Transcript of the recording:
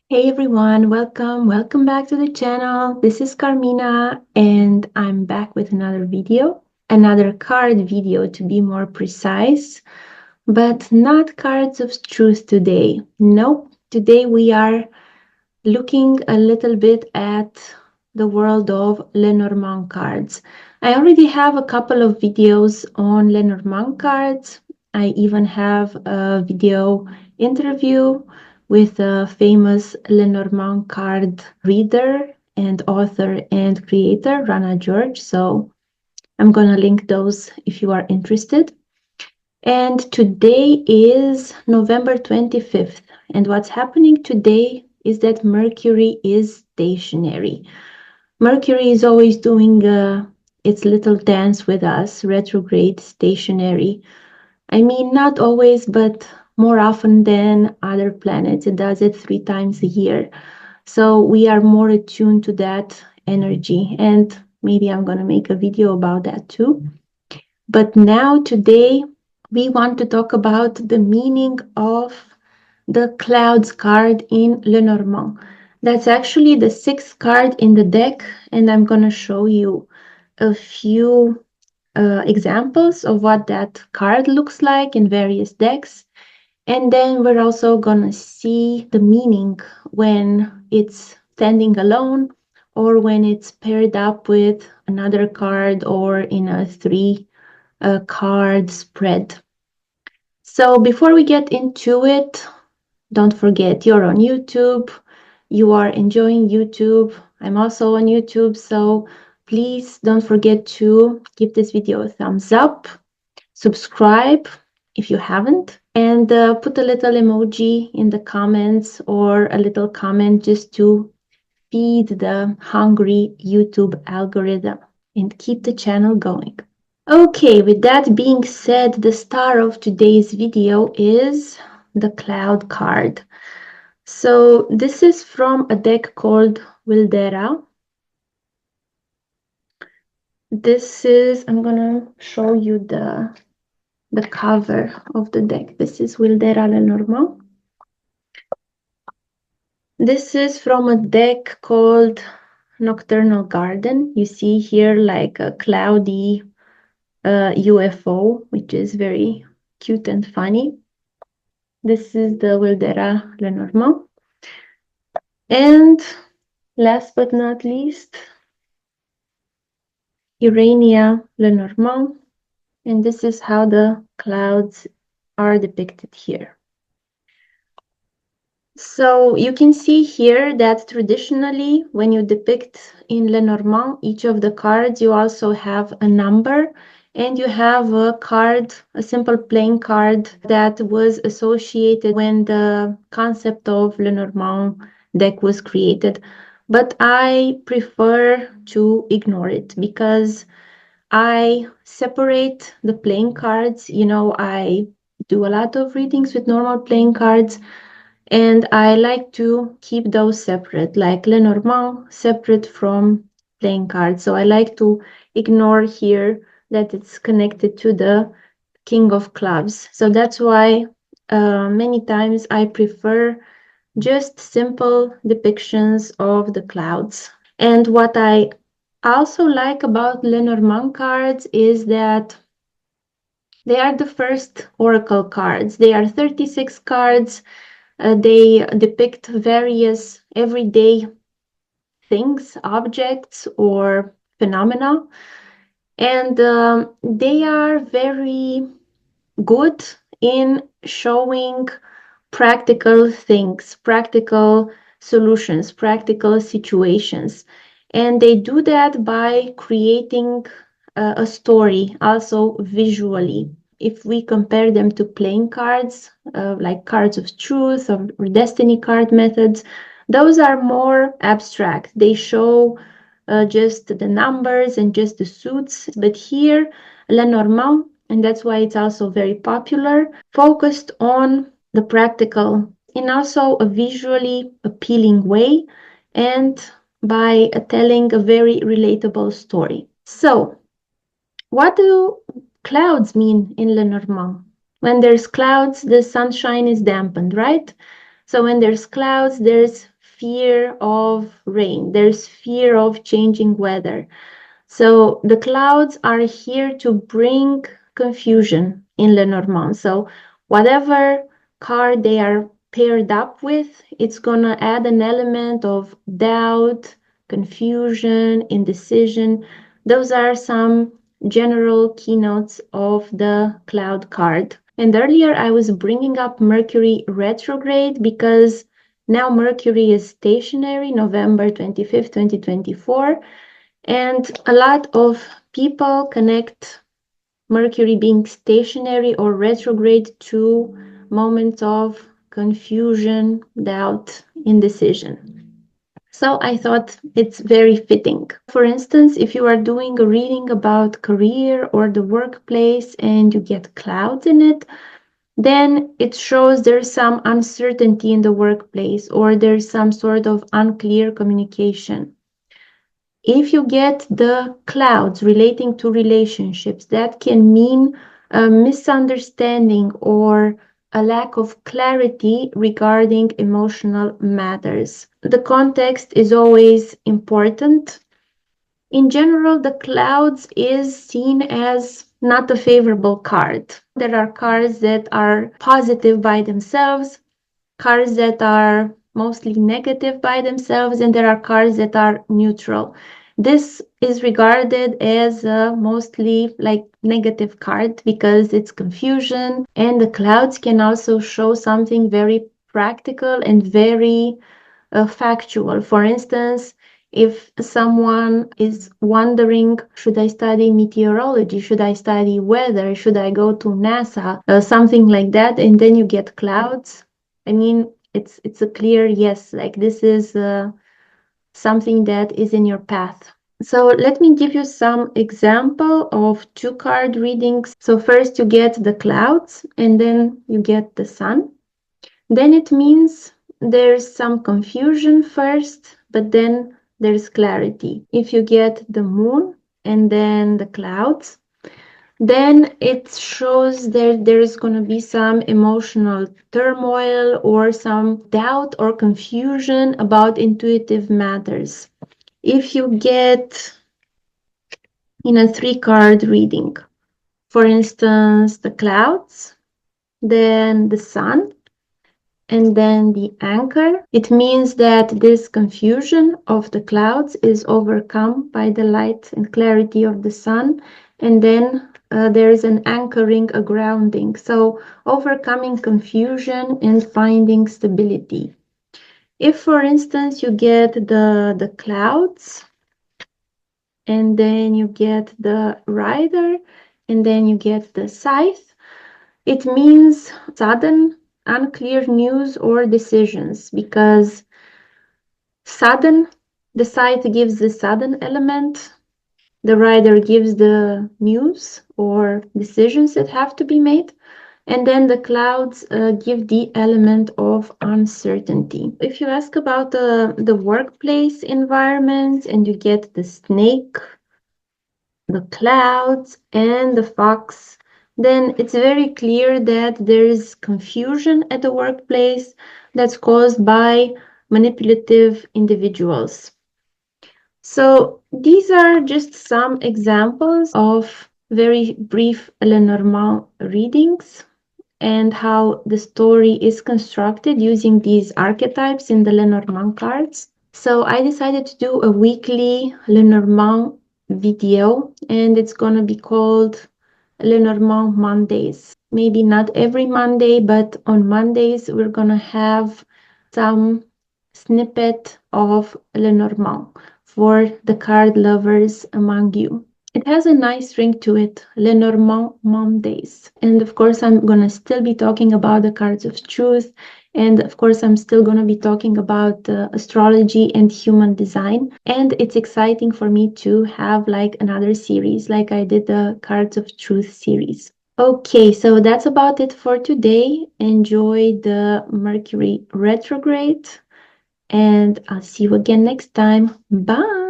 Hey everyone, welcome back to the channel. This is Carmina and I'm back with another video, another card video to be more precise, but not cards of truth today. Nope, today we are looking a little bit at the world of Lenormand cards. I already have a couple of videos on Lenormand cards. I even have a video interview with a famous Lenormand card reader and author and creator, Rana George. So I'm going to link those if you are interested. And today is November 25th. And what's happening today is that Mercury is stationary. Mercury is always doing its little dance with us, retrograde, stationary. I mean, not always, but more often than other planets. It does it 3 times a year. So we are more attuned to that energy. And maybe I'm going to make a video about that too. But now, today, we want to talk about the meaning of the clouds card in Lenormand. That's actually the 6th card in the deck, and I'm going to show you a few examples of what that card looks like in various decks. And then we're also going to see the meaning when it's standing alone or when it's paired up with another card or in a 3 card spread. So before we get into it, don't forget you're on YouTube. You are enjoying YouTube. I'm also on YouTube, so please don't forget to give this video a thumbs up, subscribe if you haven't, and put a little emoji in the comments or a little comment just to feed the hungry YouTube algorithm and keep the channel going. Okay, with that being said, the star of today's video is the Cloud card. So this is from a deck called Wildera. This is, I'm gonna show you the cover of the deck. This is Wildera Lenormand. This is from a deck called Nocturnal Garden. You see here like a cloudy UFO, which is very cute and funny. This is the Wildera Lenormand. And last but not least, Urania Lenormand. And this is how the clouds are depicted here. So you can see here that traditionally, when you depict in Lenormand each of the cards, you also have a number and you have a card, a simple playing card that was associated when the concept of Lenormand deck was created. But I prefer to ignore it because I separate the playing cards. You know, I do a lot of readings with normal playing cards, and I like to keep those separate, like Lenormand separate from playing cards. So I like to ignore here that it's connected to the King of Clubs. So that's why many times I prefer just simple depictions of the clouds. And what I also like about Lenormand cards is that they are the first oracle cards. They are 36 cards. They depict various everyday things, objects, or phenomena. And they are very good in showing practical things, practical solutions, practical situations. And they do that by creating a story, also visually. If we compare them to playing cards, like cards of truth or destiny card methods, those are more abstract. They show just the numbers and just the suits. But here, Lenormand, and that's why it's also very popular, focused on the practical in also a visually appealing way and by telling a very relatable story. So, what do clouds mean in Lenormand? When there's clouds, the sunshine is dampened, right? So when there's clouds, there's fear of rain, there's fear of changing weather. So the clouds are here to bring confusion in Lenormand. So whatever card they are paired up with, it's gonna add an element of doubt, confusion, indecision. Those are some general keynotes of the cloud card. And earlier I was bringing up Mercury retrograde because now Mercury is stationary, November 25th, 2024. And a lot of people connect Mercury being stationary or retrograde to moments of confusion, doubt, indecision. So I thought it's very fitting. For instance, if you are doing a reading about career or the workplace and you get clouds in it, then it shows there's some uncertainty in the workplace or there's some sort of unclear communication. If you get the clouds relating to relationships, that can mean a misunderstanding or a lack of clarity regarding emotional matters. The context is always important. In general, the clouds is seen as not a favorable card. There are cards that are positive by themselves, cards that are mostly negative by themselves, and there are cards that are neutral. This is regarded as a mostly like negative card because it's confusion, and the clouds can also show something very practical and very factual. For instance, if someone is wondering, should I study meteorology? Should I study weather? Should I go to NASA? Something like that, and then you get clouds. I mean, it's a clear yes, like this is something that is in your path. So let me give you some example of two card readings. So first you get the clouds and then you get the sun. Then it means there's some confusion first, but then there's clarity. If you get the moon and then the clouds, then it shows that there's going to be some emotional turmoil or some doubt or confusion about intuitive matters. If you get in a three-card reading, for instance, the clouds, then the sun, and then the anchor, it means that this confusion of the clouds is overcome by the light and clarity of the sun, and then there is an anchoring, a grounding. So overcoming confusion and finding stability. If, for instance, you get the clouds, and then you get the rider, and then you get the scythe, it means sudden, unclear news or decisions, because sudden, the scythe gives the sudden element, the rider gives the news or decisions that have to be made, and then the clouds give the element of uncertainty. If you ask about the workplace environment and you get the snake, the clouds, and the fox, then it's very clear that there is confusion at the workplace that's caused by manipulative individuals. So these are just some examples of very brief Lenormand readings and how the story is constructed using these archetypes in the Lenormand cards. So I decided to do a weekly Lenormand video, and it's gonna be called Lenormand Mondays. Maybe not every Monday, but on Mondays we're gonna have some snippet of Lenormand for the card lovers among you. It has a nice ring to it, Lenormand Mondays. And of course, I'm going to still be talking about the cards of truth. And of course, I'm still going to be talking about astrology and human design. And it's exciting for me to have like another series, like I did the cards of truth series. Okay, so that's about it for today. Enjoy the Mercury retrograde, and I'll see you again next time. Bye.